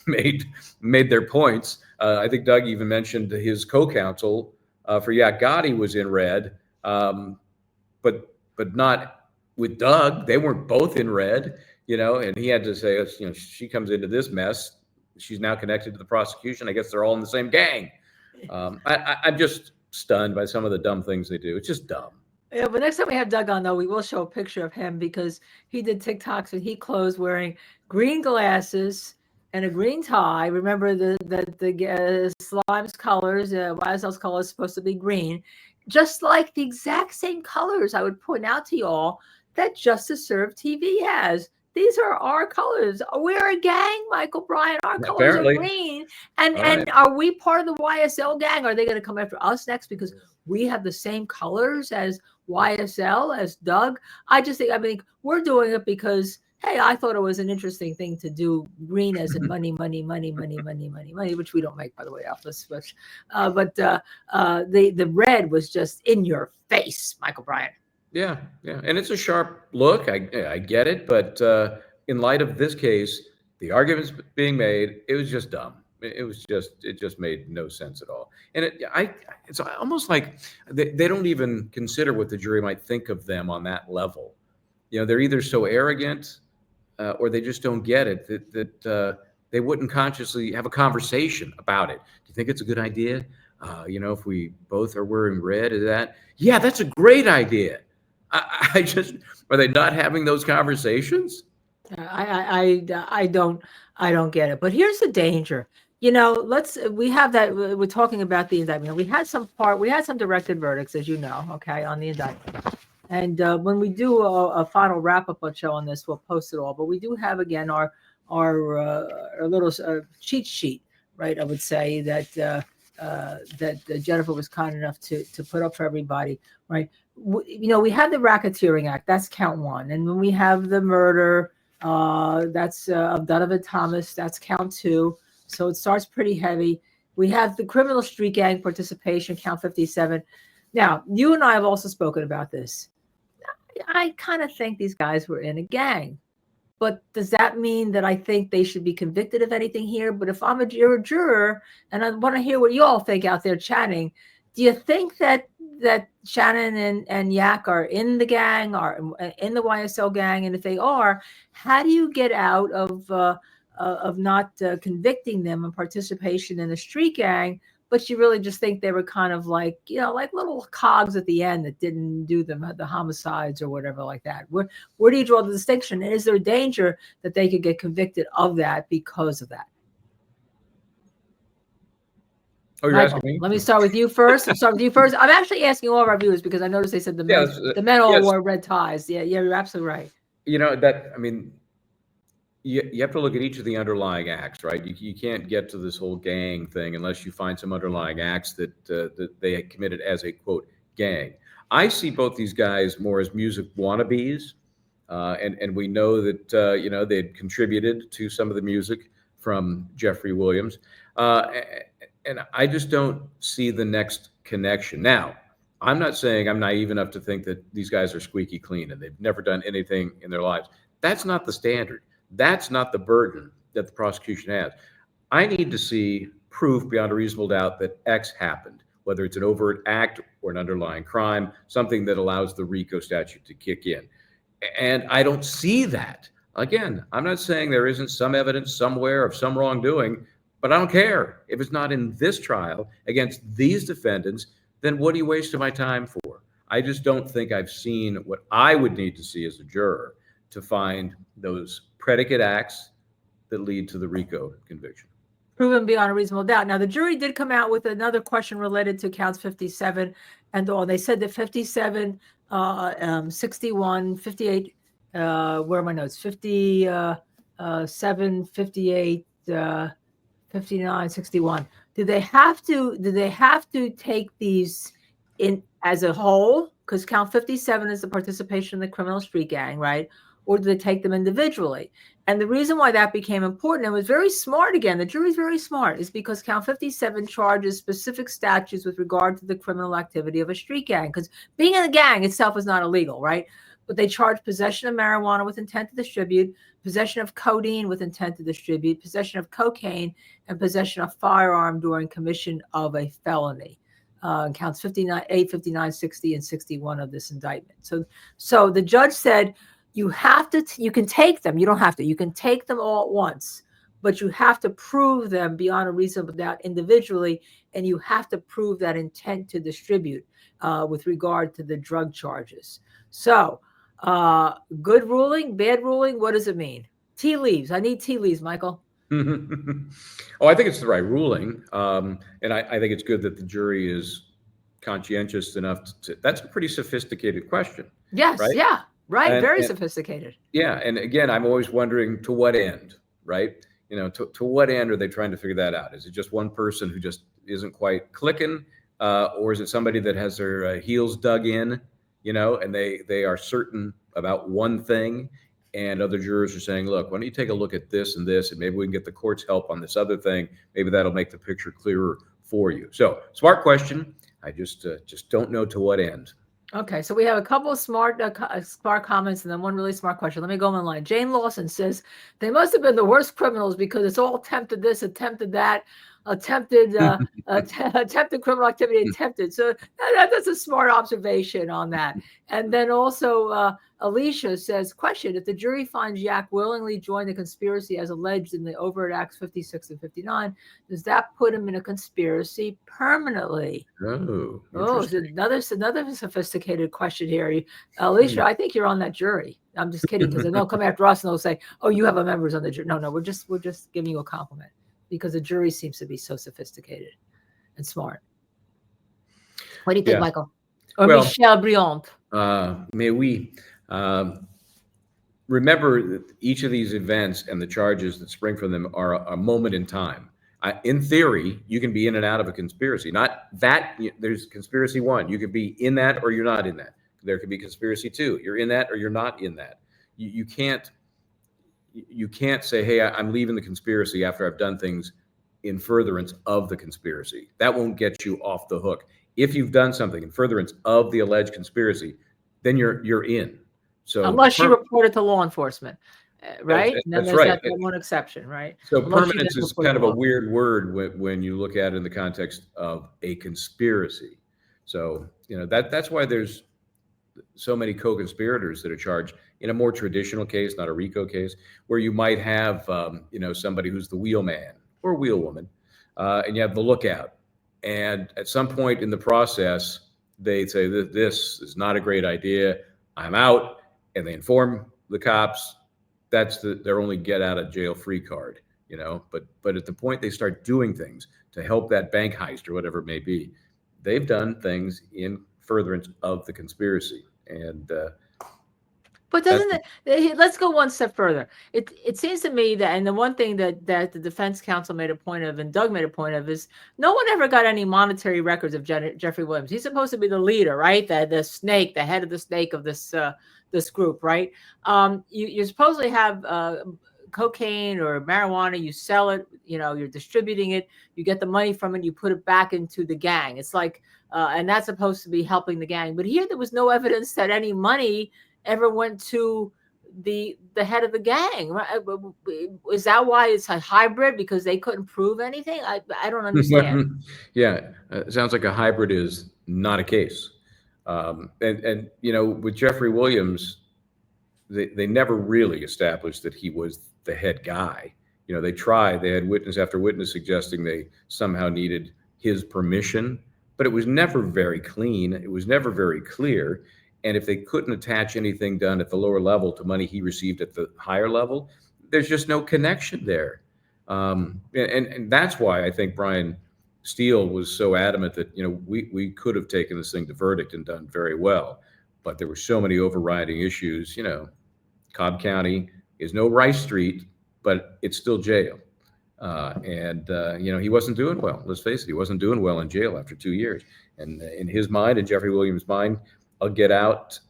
made made their points. I think Doug even mentioned his co-counsel for Yak Gotti was in red, but not with Doug. They weren't both in red, and he had to say, she comes into this mess. She's now connected to the prosecution. I guess they're all in the same gang. I'm just stunned by some of the dumb things they do. It's just dumb. Yeah, but next time we have Doug on, though, we will show a picture of him because he did TikToks and he closed wearing green glasses and a green tie. Remember the Slime's colors, YSL's colors supposed to be green, just like the exact same colors I would point out to y'all that Justice Serve TV has. These are our colors. We're a gang, Michael Bryant. Our colors are green. And are we part of the YSL gang? Are they going to come after us next because we have the same colors as YSL, as Doug? I think we're doing it because, hey, I thought it was an interesting thing to do. Green as in money, which we don't make, by the way, off this switch. But the red was just in your face, Michael Bryant. Yeah, and it's a sharp look. I get it, but in light of this case, the arguments being made, it was just dumb. It just made no sense at all. And it's almost like they don't even consider what the jury might think of them on that level. They're either so arrogant or they just don't get it that they wouldn't consciously have a conversation about it. Do you think it's a good idea? If we both are wearing red, is that? Yeah, that's a great idea. I just, are they not having those conversations? I don't get it. But here's the danger. We have that. We're talking about the indictment. We had some directed verdicts, as you know, okay, on the indictment. And when we do a final wrap up show on this, we'll post it all. But we do have again our little cheat sheet, right? I would say that Jennifer was kind enough to put up for everybody, right? We have the Racketeering Act, that's count one. And when we have the murder, that's of Donovan Thomas, that's count two. So it starts pretty heavy. We have the criminal street gang participation, count 57. Now, you and I have also spoken about this. I kind of think these guys were in a gang. But does that mean that I think they should be convicted of anything here? But if you're a juror, and I want to hear what you all think out there chatting, do you think that Shannon and Yak are in the gang, or in the YSL gang? And if they are, how do you get out of not convicting them of participation in a street gang? But you really just think they were kind of like little cogs at the end that didn't do the homicides or whatever like that. Where do you draw the distinction? And is there a danger that they could get convicted of that because of that? Oh, you're asking me? Let me start with you first. I'm actually asking all of our viewers because I noticed they said the men all wore red ties. Yeah, you're absolutely right. You have to look at each of the underlying acts, right? You can't get to this whole gang thing unless you find some underlying acts that they had committed as a, quote, gang. I see both these guys more as music wannabes, and we know that they had contributed to some of the music from Jeffrey Williams, and I just don't see the next connection. Now, I'm not saying I'm naive enough to think that these guys are squeaky clean and they've never done anything in their lives. That's not the standard. That's not the burden that the prosecution has. I need to see proof beyond a reasonable doubt that X happened, whether it's an overt act or an underlying crime, something that allows the RICO statute to kick in. And I don't see that. Again, I'm not saying there isn't some evidence somewhere of some wrongdoing, but I don't care. If it's not in this trial against these defendants, then what are you wasting my time for? I just don't think I've seen what I would need to see as a juror to find those predicate acts that lead to the RICO conviction. Proven beyond a reasonable doubt. Now, the jury did come out with another question related to counts 57 and all. They said that 57, 61, 58, where are my notes? 57, 58, 59, 61. Do they have to take these in as a whole? Because count 57 is the participation in the criminal street gang, right? Or do they take them individually? And the reason why that became important, and was very smart again, the jury's very smart, is because count 57 charges specific statutes with regard to the criminal activity of a street gang. Because being in a gang itself is not illegal, right? But they charge possession of marijuana with intent to distribute, possession of codeine with intent to distribute, possession of cocaine, and possession of firearm during commission of a felony. Counts 59, 8, 59, 60, and 61 of this indictment. So the judge said, you have to, you can take them. You don't have to. You can take them all at once, but you have to prove them beyond a reasonable doubt individually, and you have to prove that intent to distribute with regard to the drug charges. So, good ruling, bad ruling. What does it mean? Tea leaves. I need tea leaves, Michael. Oh, I think it's the right ruling, and I think it's good that the jury is conscientious enough to. That's a pretty sophisticated question. Yes. Right? Yeah. Right. Very and, sophisticated. Yeah. And again, I'm always wondering to what end, right? You know, to what end are they trying to figure that out? Is it just one person who just isn't quite clicking? Or is it somebody that has their heels dug in, you know, and they are certain about one thing, and other jurors are saying, look, why don't you take a look at this, and maybe we can get the court's help on this other thing. Maybe that'll make the picture clearer for you. So smart question. I just don't know to what end. Okay, so we have a couple of smart comments and then one really smart question. Let me go on line. Jane Lawson says, they must have been the worst criminals because it's all attempted this, attempted that, attempted criminal activity, attempted. So that's a smart observation on that. And then also Alicia says, question, if the jury finds Yak willingly joined the conspiracy as alleged in the overt acts 56 and 59, does that put him in a conspiracy permanently? It's another sophisticated question here. Alicia, I think you're on that jury. I'm just kidding, because they'll come after us and they'll say, oh, you have a members on the jury. No, we're just giving you a compliment, because the jury seems to be so sophisticated and smart. What do you think, Michael? Or Michel Briand? Mais oui. Remember that each of these events and the charges that spring from them are a moment in time. In theory, you can be in and out of a conspiracy. Not that there's conspiracy one. You could be in that or you're not in that. There could be conspiracy two. You're in that or you're not in that. You can't say, hey, I'm leaving the conspiracy after I've done things in furtherance of the conspiracy. That won't get you off the hook. If you've done something in furtherance of the alleged conspiracy, then you're in. So unless you report it to law enforcement, right? That's right. That one exception, right? So permanence is kind of a weird word when you look at it in the context of a conspiracy. So, you know, that's why there's so many co-conspirators that are charged in a more traditional case, not a RICO case, where you might have, somebody who's the wheelman or wheelwoman, and you have the lookout. And at some point in the process, they say that this is not a great idea. I'm out, and they inform the cops. That's their only get out of jail free card, you know. But at the point they start doing things to help that bank heist or whatever it may be, they've done things in furtherance of the conspiracy. And but doesn't it? Let's go one step further. It seems to me that, and the one thing that the defense counsel made a point of, and Doug made a point of, is no one ever got any monetary records of Jeffrey Williams. He's supposed to be the leader, right? The snake, the head of the snake of this group, right? You supposedly have cocaine or marijuana. You sell it. You know, you're distributing it. You get the money from it. You put it back into the gang. It's like, and that's supposed to be helping the gang. But here there was no evidence that any money ever went to the head of the gang. Right? Is that why it's a hybrid? Because they couldn't prove anything? I don't understand. Yeah, it sounds like a hybrid is not a case. And you know, with Jeffrey Williams, they never really established that he was the head guy. You know, they had witness after witness suggesting they somehow needed his permission, but it was never very clean. It was never very clear. And if they couldn't attach anything done at the lower level to money he received at the higher level, there's just no connection there. And that's why I think Brian Steele was so adamant that, we could have taken this thing to verdict and done very well. But there were so many overriding issues. Cobb County is no Rice Street, but it's still jail. He wasn't doing well. Let's face it, he wasn't doing well in jail after 2 years. And in his mind, in Jeffrey Williams' mind, I'll get out.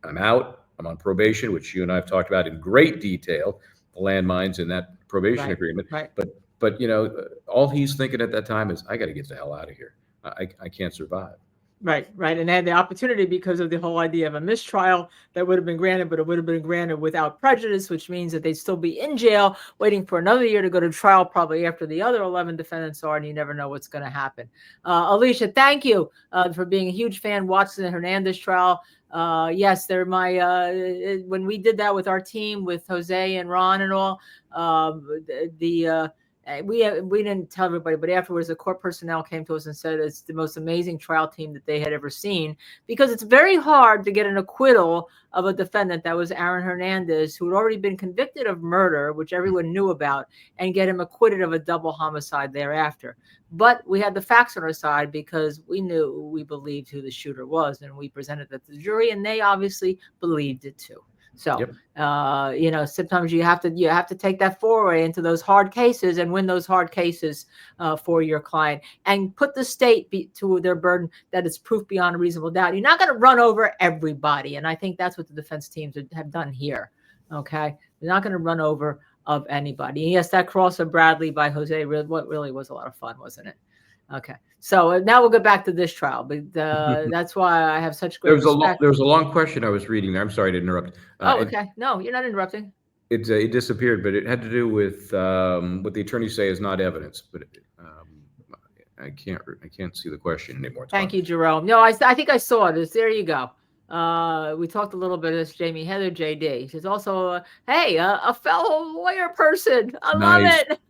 I'm out. I'm on probation, which you and I have talked about in great detail, the landmines in that probation agreement. Right. But all he's thinking at that time is, I got to get the hell out of here. I can't survive. Right. And they had the opportunity because of the whole idea of a mistrial that would have been granted, but it would have been granted without prejudice, which means that they'd still be in jail waiting for another year to go to trial, probably after the other 11 defendants are, and you never know what's going to happen. Alicia, thank you for being a huge fan watching the Hernandez trial. Yes, they're when we did that with our team, with Jose and Ron and all, we didn't tell everybody, but afterwards the court personnel came to us and said it's the most amazing trial team that they had ever seen, because it's very hard to get an acquittal of a defendant that was Aaron Hernandez, who had already been convicted of murder, which everyone knew about, and get him acquitted of a double homicide thereafter. But we had the facts on our side because we believed who the shooter was, and we presented that to the jury, and they obviously believed it too. So, yep. Sometimes you have to take that foray into those hard cases and win those hard cases for your client, and put the state to their burden that it's proof beyond a reasonable doubt. You're not going to run over everybody. And I think that's what the defense teams have done here. Okay. They're not going to run over of anybody. And yes, that cross of Bradley by Jose really was a lot of fun, wasn't it? Okay. So now we'll go back to this trial, but that's why I have such great respect. There was a long question I was reading there. I'm sorry to interrupt. Okay. No, you're not interrupting. It disappeared, but it had to do with what the attorneys say is not evidence. But I can't see the question anymore. Thank you, Jerome. No, I think I saw it. There you go. We talked a little bit of this, Jamie. Heather JD. She's also, a fellow lawyer person. I love it.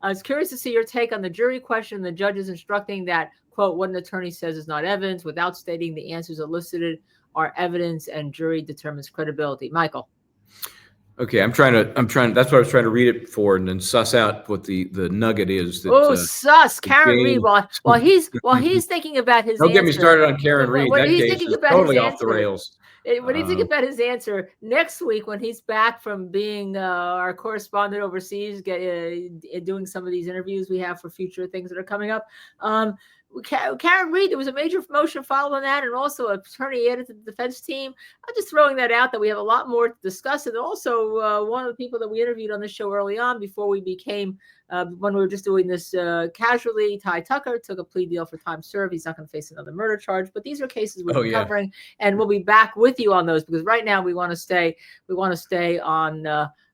I was curious to see your take on the jury question. The judge is instructing that, quote, what an attorney says is not evidence, without stating the answers elicited are evidence, and jury determines credibility. Michael. Okay, I'm trying. That's what I was trying to read it for, and then suss out what the nugget is. Sus, Karen Reed. While he's thinking about his. Don't get me started on Karen Reed. That case is totally off the rails. What do you think about his answer next week when he's back from being our correspondent overseas, doing some of these interviews we have for future things that are coming up? Karen Reed, there was a major motion filed on that, and also an attorney added to the defense team. I'm just throwing that out that we have a lot more to discuss. And also, one of the people that we interviewed on the show early on, before we became, when we were just doing this casually, Ty Tucker took a plea deal for time served. He's not going to face another murder charge. But these are cases we're covering, and we'll be back with you on those, because right now we want to stay on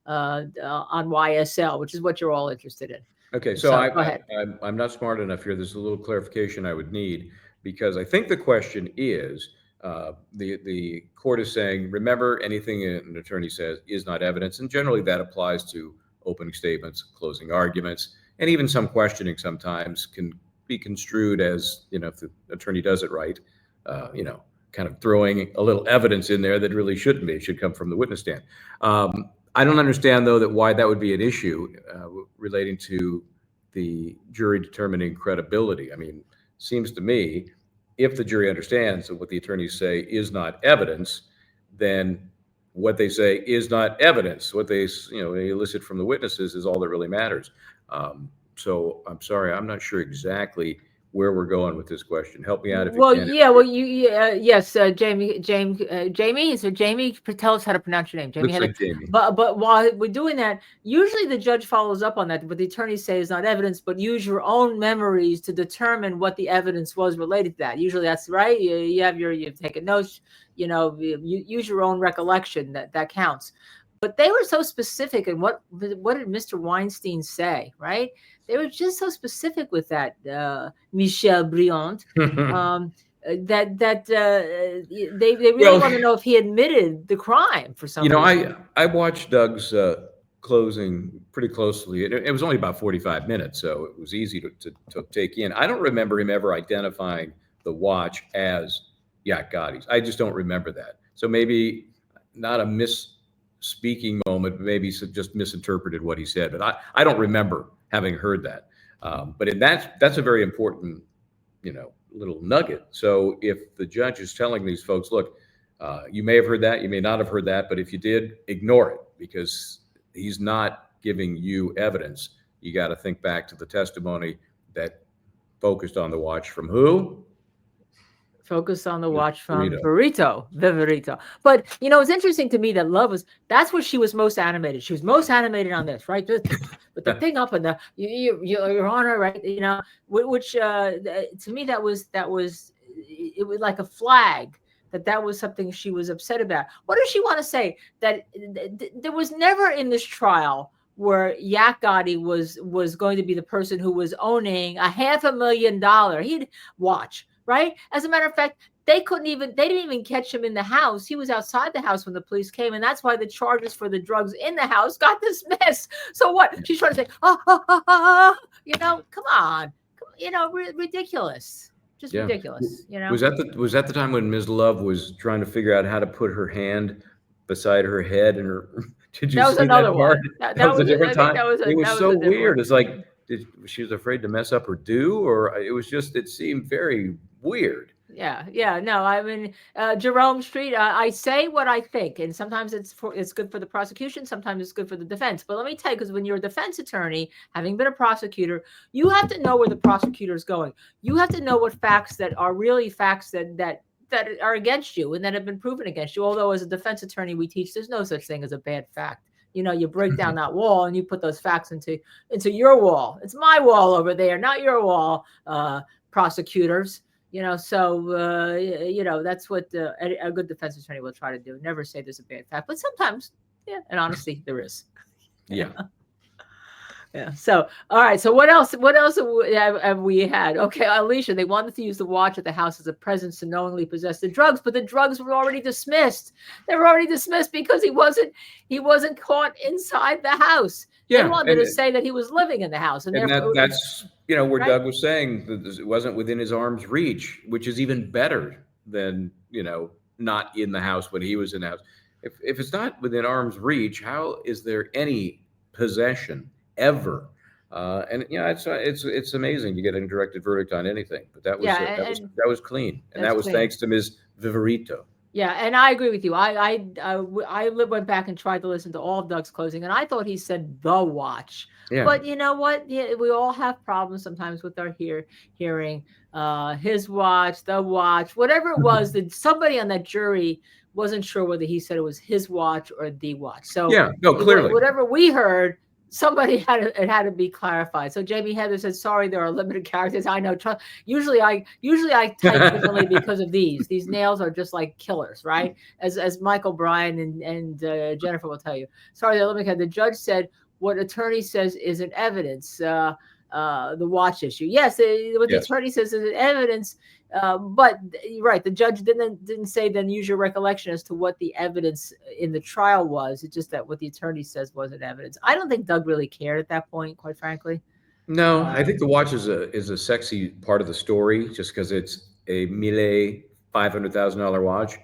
YSL, which is what you're all interested in. Okay, so I'm not smart enough here. There's a little clarification I would need, because I think the question is, the court is saying, remember, anything an attorney says is not evidence. And generally that applies to opening statements, closing arguments, and even some questioning sometimes can be construed as, if the attorney does it right, kind of throwing a little evidence in there that really shouldn't be. It should come from the witness stand. I don't understand, though, why that would be an issue relating to the jury determining credibility. I mean, seems to me, if the jury understands that what the attorneys say is not evidence, then what they say is not evidence. What they elicit from the witnesses is all that really matters. So I'm sorry, I'm not sure exactly where we're going with this question. Help me out if you can. Yes, Jamie. So Jamie, tell us how to pronounce your name. Jamie. Looks like Jamie. But while we're doing that, usually the judge follows up on that. What the attorneys say is not evidence, but use your own memories to determine what the evidence was related to that. Usually that's right. You've taken notes. You use your own recollection. That counts. But they were so specific. And what did Mr. Weinstein say? Right? They were just so specific with that, Michel Briand, that they really want to know if he admitted the crime for some reason. I watched Doug's closing pretty closely. It was only about 45 minutes, so it was easy to take in. I don't remember him ever identifying the watch as Yak Gotti's. I just don't remember that. So maybe not a misspeaking moment, maybe just misinterpreted what he said. But I don't remember having heard that. But that's a very important, little nugget. So if the judge is telling these folks, look, you may have heard that, you may not have heard that, but if you did, ignore it because he's not giving you evidence. You got to think back to the testimony that focused on the watch from who? Focus on the watch from Viverito. Viverito. But it's interesting to me that that's where she was most animated. She was most animated on this, right? With the thing up and your honor, right? Which to me it was like a flag that was something she was upset about. What does she want to say? That there was never in this trial where Yak Gotti was going to be the person who was owning a $500,000 he'd watch. Right. As a matter of fact, they didn't even catch him in the house. He was outside the house when the police came. And that's why the charges for the drugs in the house got dismissed. So what? She's trying to say, come on, ridiculous. Just ridiculous. Was that the time when Ms. Love was trying to figure out how to put her hand beside her head and her, did you that was see another that one. Part? That was a different time. It was so weird. One. It's like, she was afraid to mess up her due, or it seemed very weird. Yeah. No, I mean, Jerome Street, I say what I think. And sometimes it's good for the prosecution. Sometimes it's good for the defense. But let me tell you, because when you're a defense attorney, having been a prosecutor, you have to know where the prosecutor is going. You have to know what facts that are really facts that are against you and that have been proven against you. Although as a defense attorney, we teach there's no such thing as a bad fact. You break down that wall and you put those facts into your wall. It's my wall over there, not your wall, prosecutors. So that's what a good defense attorney will try to do. Never say there's a bad fact, but sometimes, and honestly, there is. Yeah. Yeah. So, all right. So what else have we had? Okay. Alicia, they wanted to use the watch at the house as a presence to knowingly possess the drugs, but the drugs were already dismissed. They were already dismissed because he wasn't caught inside the house. Yeah. They wanted to say that he was living in the house. And that's where right? Doug was saying that it wasn't within his arm's reach, which is even better than, not in the house when he was in the house. If it's not within arm's reach, how is there any possession ever? And it's amazing to get a directed verdict on anything, but that was clean, and that was thanks to Ms. Viverito. Yeah, and I agree with you. I went back and tried to listen to all of Doug's closing, and I thought he said the watch. Yeah. But you know what? Yeah, we all have problems sometimes with our hearing. His watch, the watch, whatever it was. That somebody on that jury wasn't sure whether he said it was his watch or the watch. So yeah, no, clearly, whatever we heard. Somebody had to be clarified. So Jamie Heather said, "Sorry, there are limited characters." I know. Usually I type differently because of these. These nails are just like killers, right? As Michael Bryan and Jennifer will tell you. Sorry, they're limited. The judge said what attorney says isn't evidence. The watch issue. Yes, what the attorney says isn't evidence. But you're right. The judge didn't say then use your recollection as to what the evidence in the trial was. It's just that what the attorney says wasn't evidence. I don't think Doug really cared at that point, quite frankly. No, I think the watch is a sexy part of the story just because it's a $500,000 watch,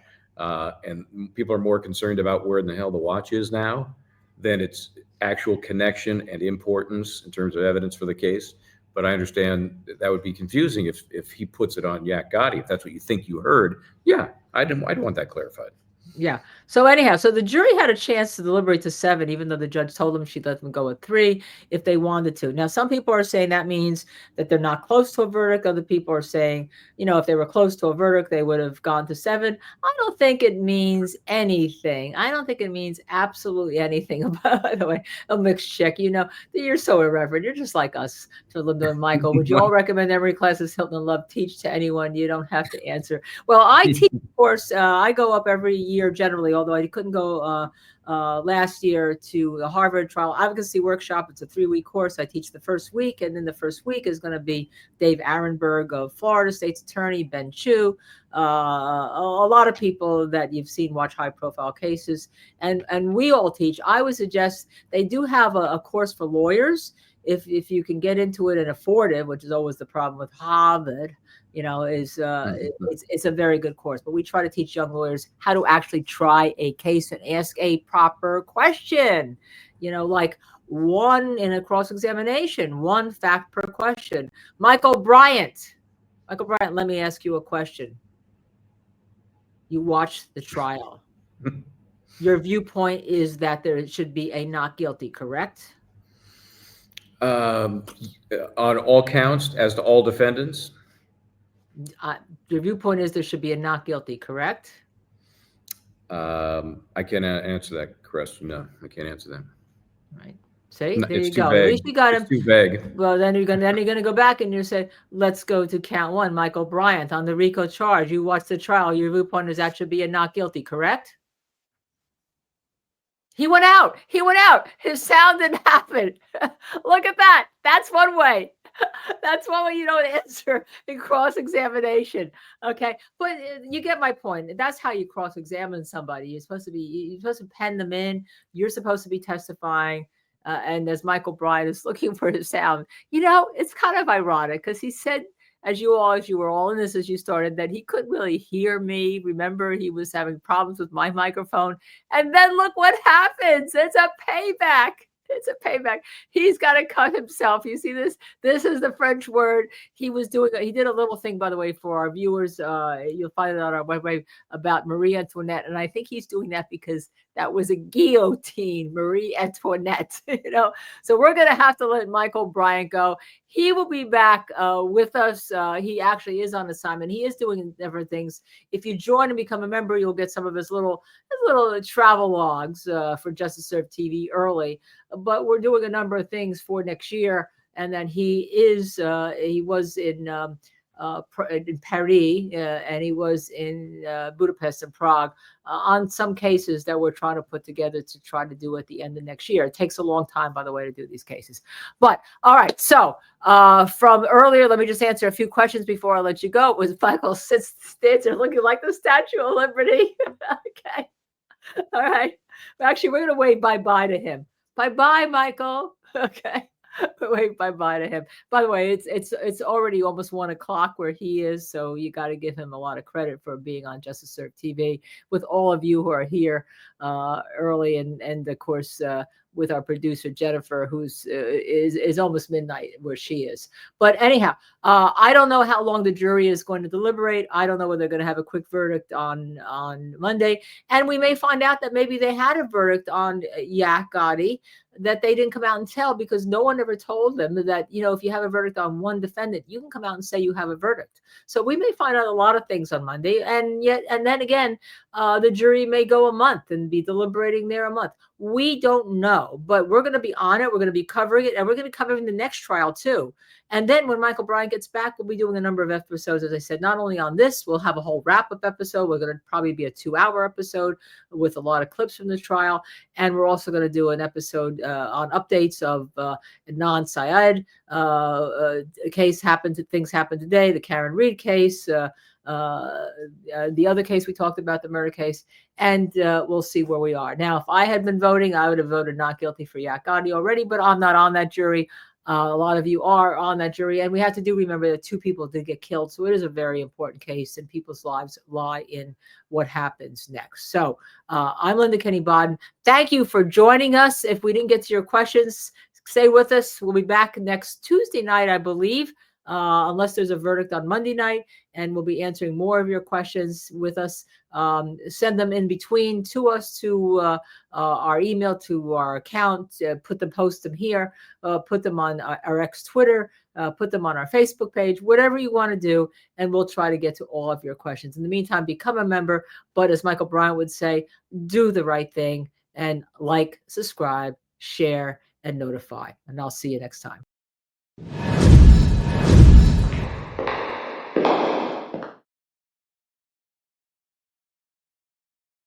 and people are more concerned about where in the hell the watch is now than its actual connection and importance in terms of evidence for the case. But I understand that would be confusing if he puts it on Yak Gotti, if that's what you think you heard. Yeah, I'd want that clarified. Yeah. So anyhow, so the jury had a chance to deliberate to 7, even though the judge told them she'd let them go at 3 if they wanted to. Now, some people are saying that means that they're not close to a verdict. Other people are saying, if they were close to a verdict, they would have gone to 7. I don't think it means anything. I don't think it means absolutely anything. By the way, a mixed check, you're so irreverent. You're just like us, to Linda and Michael. Would you all recommend every classes Hilton and Love teach to anyone? You don't have to answer. Well, I teach, of course, I go up every year generally, although I couldn't go last year to the Harvard Trial Advocacy Workshop. It's a 3-week course. I teach the first week, and then the first week is going to be Dave Arenberg of Florida State's Attorney, Ben Chu, a lot of people that you've seen watch high-profile cases, and we all teach. I would suggest they do have a course for lawyers. if you can get into it and afford it, which is always the problem with Harvard, is it's a very good course. But we try to teach young lawyers how to actually try a case and ask a proper question, like one in a cross-examination, one fact per question. Michael Bryant, let me ask you a question. You watched the trial. Your viewpoint is that there should be a not guilty, correct? On all counts, as to all defendants? Your viewpoint is there should be a not guilty, correct? I can't answer that question. No, I can't answer that. Right. See, No, there it's you too go. vague. At least you got him. It's too vague. Well, then you're gonna go back and you say, let's go to count one. Michael Bryant on the RICO charge. You watched the trial. Your viewpoint is that should be a not guilty, correct? He went out. His sound didn't happen. Look at that. That's one way. That's one way you don't answer in cross-examination. Okay. But you get my point. That's how you cross-examine somebody. You're supposed to pen them in. You're supposed to be testifying. And as Michael Bryant is looking for his sound, it's kind of ironic because he said, as you were all in this as you started, that he couldn't really hear me. Remember, he was having problems with my microphone. And then look what happens. It's a payback. He's got to cut himself. You see this? This is the French word. He did a little thing, by the way, for our viewers. You'll find it on our website about Marie Antoinette. And I think he's doing that because that was a guillotine, Marie Antoinette. So we're going to have to let Michael Bryant go. He will be back with us. He actually is on assignment. He is doing different things. If you join and become a member, you'll get some of his little travel logs for Justice Served TV early. But we're doing a number of things for next year. And then he was in Paris and he was in Budapest and Prague on some cases that we're trying to put together to try to do at the end of next year. It takes a long time, by the way, to do these cases. But all right, so from earlier, let me just answer a few questions before I let you go. It was Michael stands there looking like the Statue of Liberty. Okay. All right. Actually, we're going to wave bye-bye to him. Bye-bye, Michael. Okay. Wave bye-bye to him. By the way, it's already almost 1 o'clock where he is, so you got to give him a lot of credit for being on Justice Served TV with all of you who are here early, and of course with our producer Jennifer, who's is almost midnight where she is. But anyhow, I don't know how long the jury is going to deliberate. I don't know whether they're going to have a quick verdict on Monday, and we may find out that maybe they had a verdict on Yak Gotti that they didn't come out and tell because no one ever told them that, if you have a verdict on one defendant, you can come out and say you have a verdict. So we may find out a lot of things on Monday. And then again, the jury may go a month and be deliberating there a month. We don't know, but we're going to be on it. We're going to be covering it, and we're going to be covering the next trial too. And then when Michael Bryant gets back, we'll be doing a number of episodes. As I said, not only on this, we'll have a whole wrap-up episode. We're going to probably be a 2-hour episode with a lot of clips from the trial. And we're also going to do an episode on updates of non-Syed case things happened today, the Karen Reed case, the other case we talked about, the murder case, and we'll see where we are. Now, if I had been voting, I would have voted not guilty for Yak Gotti already, but I'm not on that jury. A lot of you are on that jury, and we have to remember that 2 people did get killed. So it is a very important case, and people's lives lie in what happens next. So I'm Linda Kenny Bodden. Thank you for joining us. If we didn't get to your questions, stay with us. We'll be back next Tuesday night, I believe, unless there's a verdict on Monday night, and we'll be answering more of your questions with us. Send them in between to us, to our email, to our account, post them here, put them on our X Twitter, put them on our Facebook page, whatever you want to do, and we'll try to get to all of your questions. In the meantime, become a member, but as Michael Bryant would say, do the right thing and like, subscribe, share, and notify. And I'll see you next time.